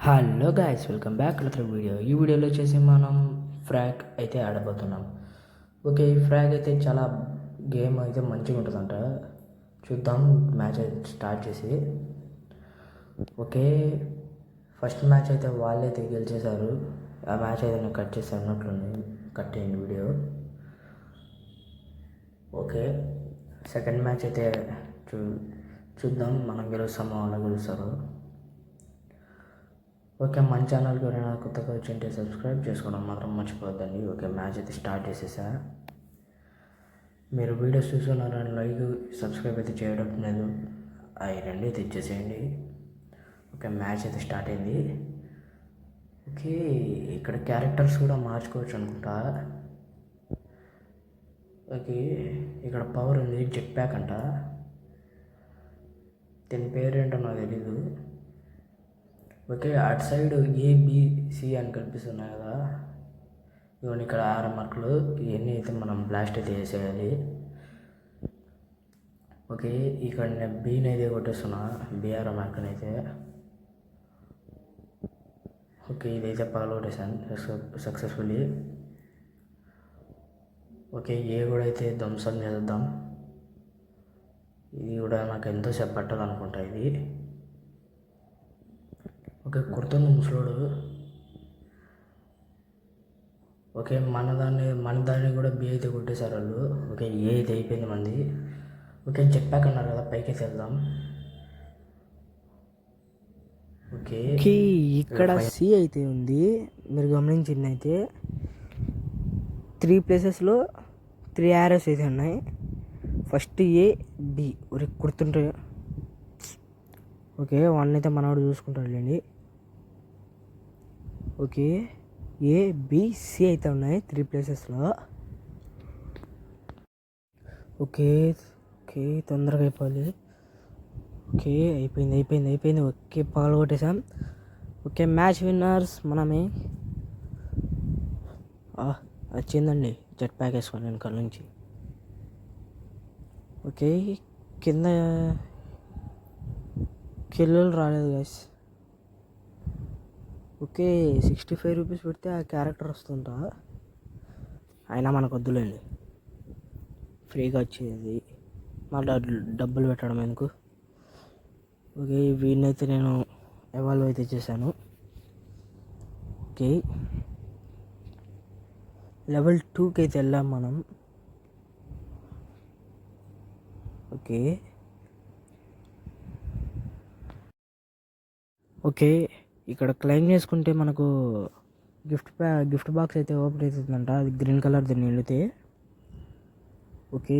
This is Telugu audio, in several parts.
Hello guys, welcome back to video. ఈ వీడియోలో వచ్చేసి మనం ఫ్రాగ్ అయితే ఆడబోతున్నాం. ఓకే, ఈ ఫ్రాగ్ అయితే చాలా గేమ్ అయితే మంచిగా ఉంటుందంట. చూద్దాం మ్యాచ్ అయితే స్టార్ట్ చేసి. ఓకే, ఫస్ట్ మ్యాచ్ అయితే వాళ్ళైతే గెలిచేశారు. ఆ మ్యాచ్ అయితే నేను కట్ చేసి అన్నట్లుంది, కట్ అయింది వీడియో. ఓకే, సెకండ్ మ్యాచ్ అయితే చూద్దాం మనం గెలుస్తామో వాళ్ళు గెలుస్తారు. ఓకే, మన ఛానల్కి ఎవరైనా కొత్తగా వచ్చింటే సబ్స్క్రైబ్ చేసుకోవడం మాత్రం మర్చిపోద్దండి. ఓకే, మ్యాచ్ అయితే స్టార్ట్ చేసేసా. మీరు వీడియోస్ చూస్తున్నారని లైక్ సబ్స్క్రైబ్ అయితే చేయడం లేదు, అవి రెండు అయితే ఇచ్చేసేయండి. ఓకే, మ్యాచ్ అయితే స్టార్ట్ అయింది. ఓకే, ఇక్కడ క్యారెక్టర్స్ కూడా మార్చుకోవచ్చు అనుకుంటా. ఓకే, ఇక్కడ పవర్ ఉంది, జెట్ ప్యాక్ అంట. దీని పేరేంటో నాకు తెలీదు. ఓకే, అటు సైడ్ ఏబిసి అని కనిపిస్తున్నాయి కదా, ఇవన్నీ ఇక్కడ 6 మార్కులు. ఇవన్నీ అయితే మనం బ్లాస్ట్ అయితే చేసేయాలి. ఓకే, ఇక్కడ నేను బీని అయితే కొట్టేస్తున్నా, బీఆర్ మార్క్ని అయితే. ఓకే, ఇదైతే కొట్టేసాను సక్సెస్ఫుల్లీ. ఓకే, ఏ కూడా అయితే ధ్వంసం చేద్దాం. ఇది కూడా నాకు ఎంతో సేపు పట్టదు అనుకుంటా ఇది. ఓకే, కుర్తున్న ముసలోడు. ఓకే, మన దాన్ని కూడా బి అయితే కొట్టేశారు వాళ్ళు. ఓకే, ఏ అయితే అయిపోయింది మంది. ఓకే, జెట్ ప్యాక్ అన్నారు కదా, పైకి వెళ్దాం. ఓకే, ఇక్కడ సి అయితే ఉంది, మీరు గమనించింది అయితే 3 ప్లేసెస్లో 3 యారోస్ అయితే ఉన్నాయి. ఫస్ట్ ఏ బి గుర్తుంటే. ఓకే, వన్ అయితే మనవాడు చూసుకుంటాడులేండి. ఓకే, ఏ బి సి అయితే ఉన్నాయి 3 ప్లేసెస్లో. ఓకే ఓకే, తొందరగా అయిపోవాలి. ఓకే, అయిపోయింది. ఓకే, పగల కొట్టేసాం. ఓకే, మ్యాచ్ విన్నర్స్ మనమే. వచ్చిందండి జెట్ ప్యాక్ వేసుకొని వెనకాల నుంచి. ఓకే, కింద కిల్లులు రాలేదు గైస్. ఓకే, 65 రూపీస్ పెడితే ఆ క్యారెక్టర్ వస్తుంటా, అయినా మనకు వద్దులేండి, ఫ్రీగా వచ్చేది మళ్ళీ డబ్బులు పెట్టడం ఎందుకు. ఓకే, వీడినైతే నేను ఎవాల్వ్ అయితే చేశాను. ఓకే, లెవెల్ 2కి అయితే వెళ్ళాం మనం. ఓకే ఓకే, ఇక్కడ క్లెయిమ్ చేసుకుంటే మనకు గిఫ్ట్ బాక్స్ అయితే ఓపెన్ అవుతుందంట, అది గ్రీన్ కలర్ దీన్ని వెళితే. ఓకే,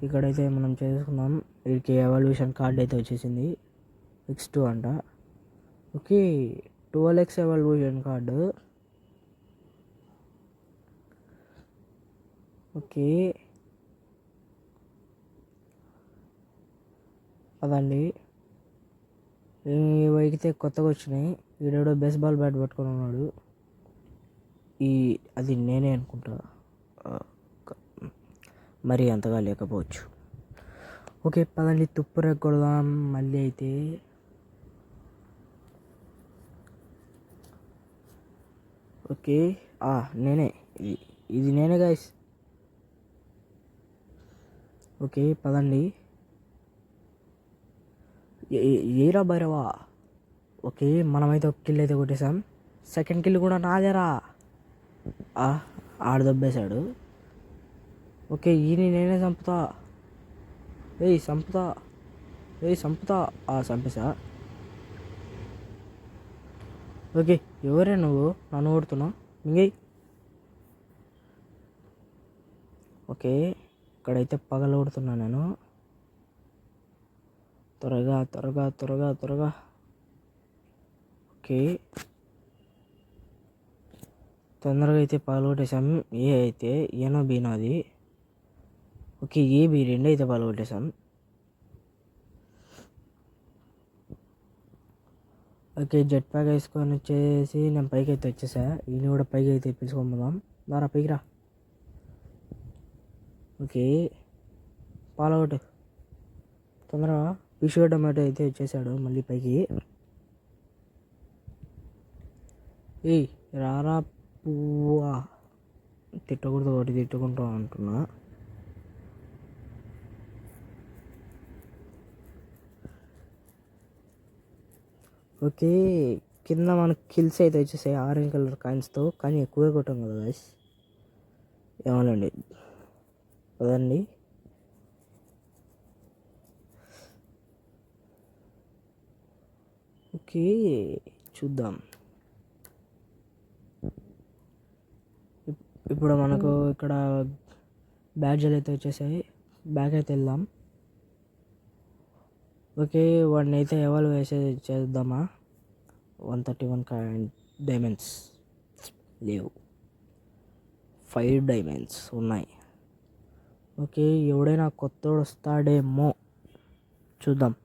ఇక్కడైతే మనం చేసుకున్నాం. వీడికి ఎవల్యూషన్ కార్డ్ అయితే వచ్చేసింది, X2 అంట. Okay, 12x evolution card. Okay, అదండి ఇవైతే కొత్తగా వచ్చినాయి. వీడెవడో బేస్బాల్ బ్యాట్ పట్టుకొని ఉన్నాడు, అది నేనే అనుకుంటా, మరీ అంతగా లేకపోవచ్చు. ఓకే, పదండి తుప్పు రెగ్గొడదాం మళ్ళీ అయితే. ఓకే, నేనే, ఇది నేనే గైస్. ఓకే, పదండి. ఏరా భైరవా. ఓకే, మనమైతే ఒక కిల్ అయితే కొట్టేసాం. సెకండ్ కిల్ కూడా నాదేరా. ఆడు దబ్బేశాడు. ఓకే, నేనే చంపుతా. చంపుతా. చంపేసా. ఓకే, ఎవరే నువ్వు నన్ను కొడుతున్నావు, మింగేయ్. ఓకే, ఇక్కడైతే పగల కొడుతున్నా నేను. త్వరగా. ఓకే, తొందరగా అయితే పగల కొట్టేసాం. ఏ అయితే ఏనో బీనో అది. ఓకే, ఏ బి రెండు అయితే పగల కొట్టేసాం. ఓకే, జెట్ ప్యాక్ వేసుకొని వచ్చేసి నేను పైకి అయితే వచ్చేసా. ఈయన కూడా పైకి అయితే పిలుచుకోమదాం, దారా పైకి రా. ఓకే, పాలౌట్ తొందరగా. పిషో టమాటో అయితే వచ్చేసాడు మళ్ళీ పైకి. ఏయ్ రారా పువ్వా, తిట్టకూడదు ఒకటి తిట్టుకుంటా అంటున్నా. ఓకే, కింద మనకు కిల్స్ అయితే వచ్చేసాయి ఆరెంజ్ కలర్ కాయిన్స్తో, కానీ ఎక్కువే కొట్టాం కదా గైస్. ఏమోనండి, పదండి. ఓకే, చూద్దాం. ఇప్పుడు మనకు ఇక్కడ బ్యాడ్జ్లు అయితే వచ్చేసాయి. బ్యాగ్ అయితే వెళ్దాం. ఓకే, వాడిని అయితే ఎవరు చేద్దామా. 131 డైమండ్స్ లేవు, 5 డైమండ్స్ ఉన్నాయి. ఓకే, ఎవడైనా కొత్తోడు వస్తాడేమో చూద్దాం.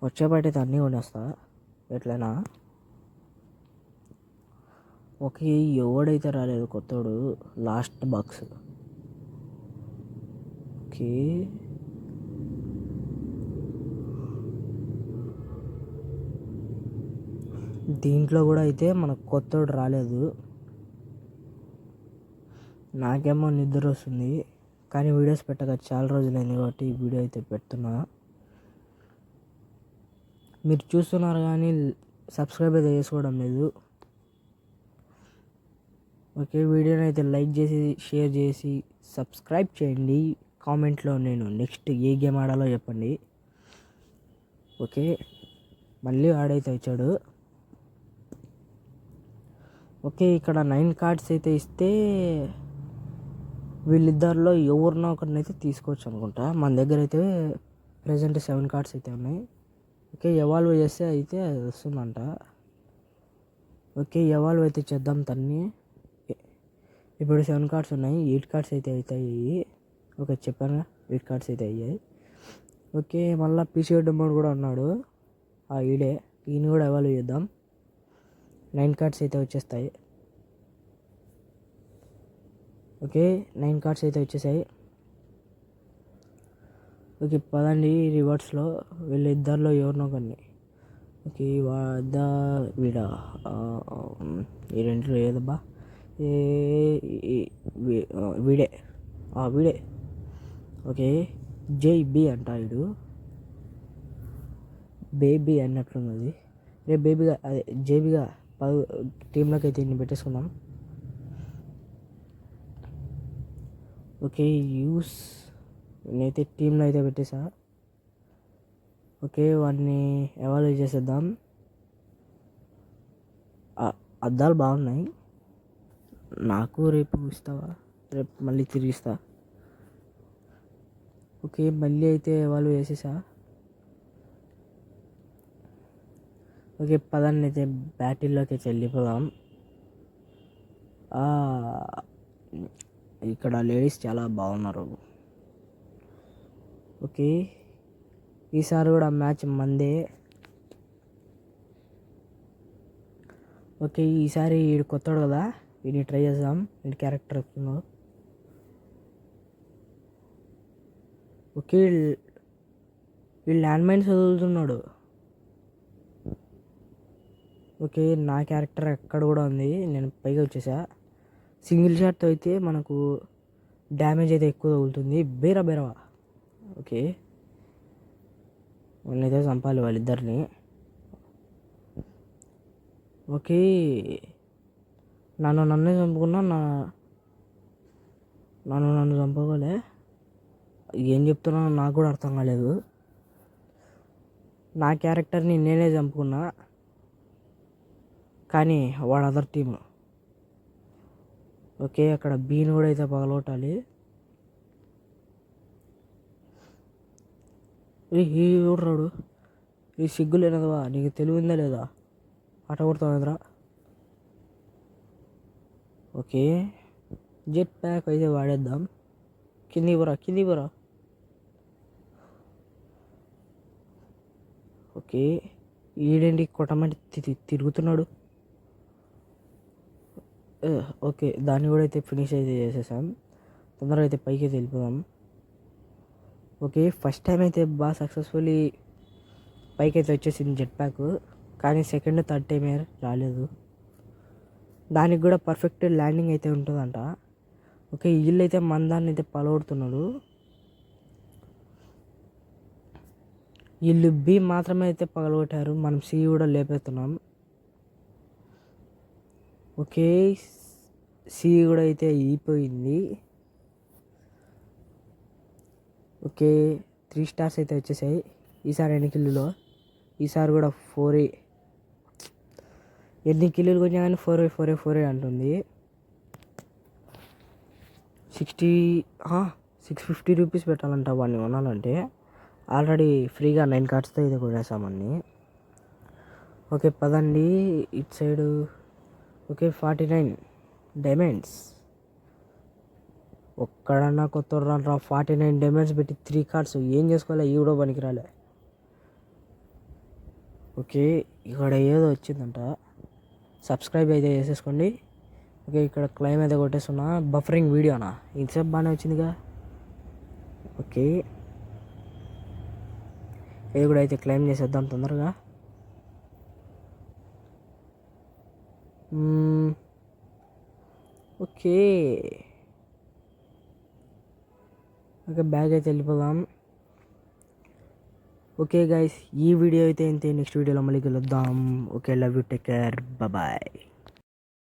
వచ్చేపాటైతే అన్నీ కొనేస్తా ఎట్లయినా. ఓకే, ఎవడైతే రాలేదు కొత్తోడు, లాస్ట్ బాక్స్. ఓకే, దీంట్లో కూడా అయితే మనకు కొత్తోడు రాలేదు. నాకేమో నిద్ర వస్తుంది, కానీ వీడియోస్ పెట్టక చాలా రోజులైంది కాబట్టి ఈ వీడియో అయితే పెడుతున్నా. మీరు చూస్తున్నారు కానీ సబ్స్క్రైబ్ అయితే చేసుకోవడం లేదు. ఓకే, వీడియోని అయితే లైక్ చేసి షేర్ చేసి సబ్స్క్రైబ్ చేయండి. కామెంట్లో నేను నెక్స్ట్ ఏ గేమ్ ఆడాలో చెప్పండి. ఓకే, మళ్ళీ ఆడైతే వచ్చాడు. ఓకే, ఇక్కడ 9 కార్డ్స్ అయితే ఇస్తే వీళ్ళిద్దరిలో ఎవరినో ఒకరిని అయితే తీసుకోవచ్చు అనుకుంటా. మన దగ్గర అయితే ప్రజెంట్ 7 కార్డ్స్ అయితే ఉన్నాయి. ఓకే, ఎవాల్వ్ చేస్తే అయితే అది వస్తుందంట. ఓకే, ఎవాల్వ్ అయితే చేద్దాం తన్ని. ఇప్పుడు 7 కార్డ్స్ ఉన్నాయి, 8 కార్డ్స్ అయితే అవుతాయి. ఓకే, చెప్పాను 8 కార్డ్స్ అయితే అయ్యాయి. ఓకే, మళ్ళీ పీసీ డమ్మోడు కూడా ఉన్నాడు, ఈయన కూడా ఎవాల్వ్ చేద్దాం. 9 కార్డ్స్ అయితే వచ్చేస్తాయి. ఓకే, 9 కార్డ్స్ అయితే వచ్చేసాయి. ఓకే, పదండి రివర్స్లో వీళ్ళిద్దరిలో ఎవరినో కొన్ని. ఓకే, వీడా ఈ రెంట్లో ఏదబ్బా, వీడే. ఓకే, జేబీ అంట ఇడు, బేబీ అన్నట్లున్నది. రేపు బేబీగా అదే జేబీగా టీంలోకి అయితే ఇన్ని పెట్టేసుకుందాం. ఓకే, నేనైతే టీంలో అయితే పెట్టేసా. ఓకే, వాడిని ఎవాల్వ్ చేసేద్దాం. అద్దాలు బాగున్నాయి, నాకు రేపు ఇస్తావా? రేపు మళ్ళీ తిరిగిస్తా. ఓకే, మళ్ళీ అయితే ఎవాల్వ్ చేసేసా. ఓకే, పదాన్ని అయితే బ్యాటిల్లోకి అయితే వెళ్ళిపోదాం. ఇక్కడ లేడీస్ చాలా బాగున్నారు. ఓకే, ఈసారి కూడా మ్యాచ్ మందే. ఓకే, ఈసారి వీడు కొత్తడు కదా, వీడిని ట్రై చేద్దాం. వీడి క్యారెక్టర్ వస్తుందో. ఓకే, వీడు ల్యాండ్ మైన్స్ వదులుతున్నాడు. ఓకే, నా క్యారెక్టర్ ఎక్కడ కూడా ఉంది, నేను పైగా వచ్చేసా. సింగిల్ షాట్తో అయితే మనకు డ్యామేజ్ అయితే ఎక్కువ తగులుతుంది. బేరవా. ఓకే, వాళ్ళైతే చంపాలి వాళ్ళిద్దరిని. ఓకే, నన్నే చంపుకున్నా, నన్ను చంపుకోలే. ఏం చెప్తున్నానో నాకు కూడా అర్థం కాలేదు. నా క్యారెక్టర్ని నేనే చంపుకున్నా, కానీ వాడు అదర్ టీమ్. ఓకే, అక్కడ బీని కూడా అయితే పగలగొట్టాలి. ఈ ఊర్రాడు, ఈ సిగ్గు లేనదవా, నీకు తెలివిందా లేదా? ఆట కొడతావురా. ఓకే, జెట్ ప్యాక్ అయితే వాడేద్దాం. కింది పోరా. ఓకే, ఈడేంటి కొట్టమంటే తిరుగుతున్నాడు. ఓకే, దాన్ని కూడా అయితే ఫినిష్ అయితే చేసేసాం. తొందరగా అయితే పైకి అయితే వెళ్ళిపోదాం. ఓకే, ఫస్ట్ టైం అయితే బాగా సక్సెస్ఫుల్లీ పైకి అయితే వచ్చేసింది జెట్ ప్యాక్. కానీ సెకండ్ థర్డ్ టైం రాలేదు. దానికి కూడా పర్ఫెక్ట్ ల్యాండింగ్ అయితే ఉంటుందంట. ఓకే, వీళ్ళు అయితే మందాన్ని అయితే పలగొడుతున్నాడు. వీళ్ళు బి మాత్రమే అయితే పగలగొట్టారు, మనం సి కూడా లేపేస్తున్నాం. ఓకే, సి కూడా అయితే అయిపోయింది. ఓకే, 3 స్టార్స్ అయితే వచ్చేసాయి. ఈసారి ఎన్ని కిల్లులో, ఈసారి కూడా 4 ఎన్ని కిల్లులు కొంచెం కానీ 4 అంటుంది. 650 రూపీస్ పెట్టాలంట వాడిని కొనాలంటే. ఆల్రెడీ ఫ్రీగా 9 కార్డ్స్తో ఇది కొనేసామని. ఓకే పదండి ఇటు సైడు. Okay 49 diamonds. ఒక్కడన్నా కొత్త రా 49 డైమండ్స్ పెట్టి 3 కార్డ్స్ ఏం చేసుకోవాలి, ఇవి కూడా పనికిరాలే. ఓకే, ఇక్కడ ఏదో వచ్చిందంట, సబ్స్క్రైబ్ అయితే చేసేసుకోండి. ఓకే, ఇక్కడ క్లైమ్ అయితే కొట్టేస్తున్నా. బఫరింగ్ వీడియోనా, ఇంతసేపు బాగానే వచ్చిందిగా. ఓకే, ఇది కూడా అయితే క్లైమ్ చేసేద్దాం తొందరగా. ఓకే ఓకే, బ్యాగ్ అయితే వెళ్ళిపోదాం. ఓకే గైస్, ఈ వీడియో అయితే ఇంతే. నెక్స్ట్ వీడియోలో మళ్ళీ కలుద్దాం. Okay, love you, take care, bye.